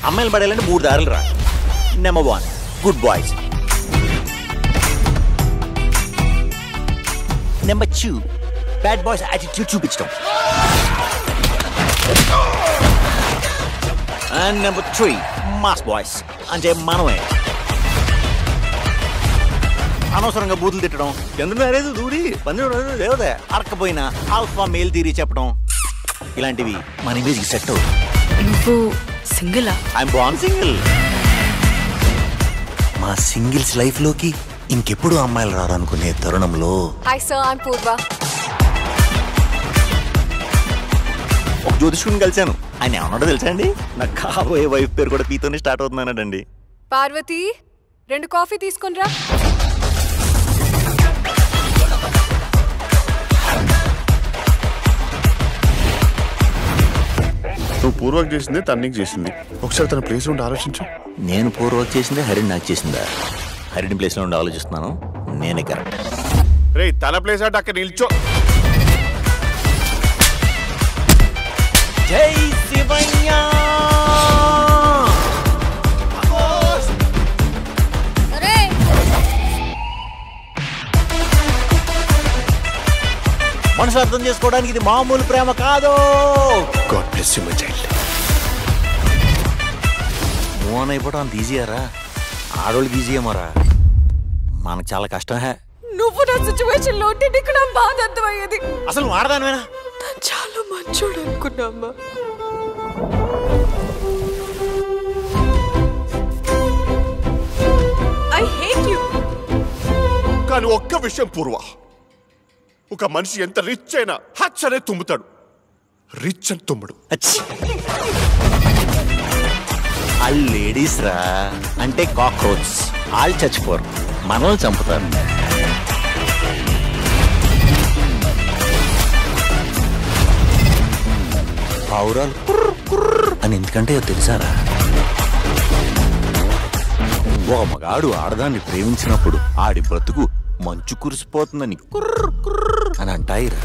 అమ్మాయిలు పడేయాలంటే 3 దారులు రా. Number 1 good boys, number 2 bad boys attitude చూపించడం, అండ్ నెంబర్ 3 మాస్ బాయ్స్ అంటే మనమే. అనవసరంగా బూతులు తిట్టడం, ఎందుకు అరేదు దూరి దేవత అరకపోయినా ఆల్ఫా మేల్ థియరీ చెప్పడం, ఇలాంటివి మన ఇమేజ్కి సెట్ అవుతుంది. నువ్వు సింగిలా? I'm born single. మా సింగిల్స్ లైఫ్ లోకి ఇంకెప్పుడు అమ్మాయిలు రారనుకునే తరుణంలో హాయ్ సార్, ఐఎమ్ పూర్వ. ఒక జ్యోతిష్కుని కలిశాను. ఆయన ఏమన్నాడో తెలుసా అండి? నాకు కాబోయే వైఫ్ పేరు కూడా పీతోనే స్టార్ట్ అవుతుందన్నాడండి. పార్వతి 2 కాఫీ తీసుకునిరా. నువ్వు పూర్వక్ చేసింది తన్నికి చేసింది. ఒకసారి తన ప్లేస్ ఉండి ఆలోచించు. నేను పూర్వక్ చేసిందే హరిని నాకు చేసిందా? హరిని ప్లేస్ లో ఉండి ఆలోచిస్తున్నాను. నేనే కరెక్ట్. రే తన ప్లేస్ అంటే అక్కడ నిల్చో. జై శివయ్య. మనసు అర్థం చేసుకోవడానికి ఇది మామూలు ప్రేమ కాదు. God bless you my child. Move on అయిపోవడం అంత ఈజీయారా? ఆడోళ్ళకి ఈజీయేమోరా, మనకు చాలా కష్టం. నువ్వు నా సిచ్యువేషన్ లో ఉంటే నీకు నా బాధ అర్థమయ్యేది. అసలు నువ్వు ఆడదానివేనా? చాలా మంచోడు అనుకున్నా అమ్మా. I hate you. కానీ ఒక్క విషయం పూర్వ, ఒక మనిషి ఎంత రిచ్ అయినా హచ్ అనే తుమ్ముతాడు, రిచ్ అని తుమ్ముడు. ఆ లేడీస్ రా అంటే కాక్రోచ్, వాళ్ళు చచ్చిపోరు, మనల్ని చంపుతారు. పావురాలు అని ఎందుకంటే తెలుసారా? ఒక మగాడు ఆడదాన్ని ప్రేమించినప్పుడు ఆడి బ్రతుకు మంచు కురిసిపోతుందని అని అంటాయిరా.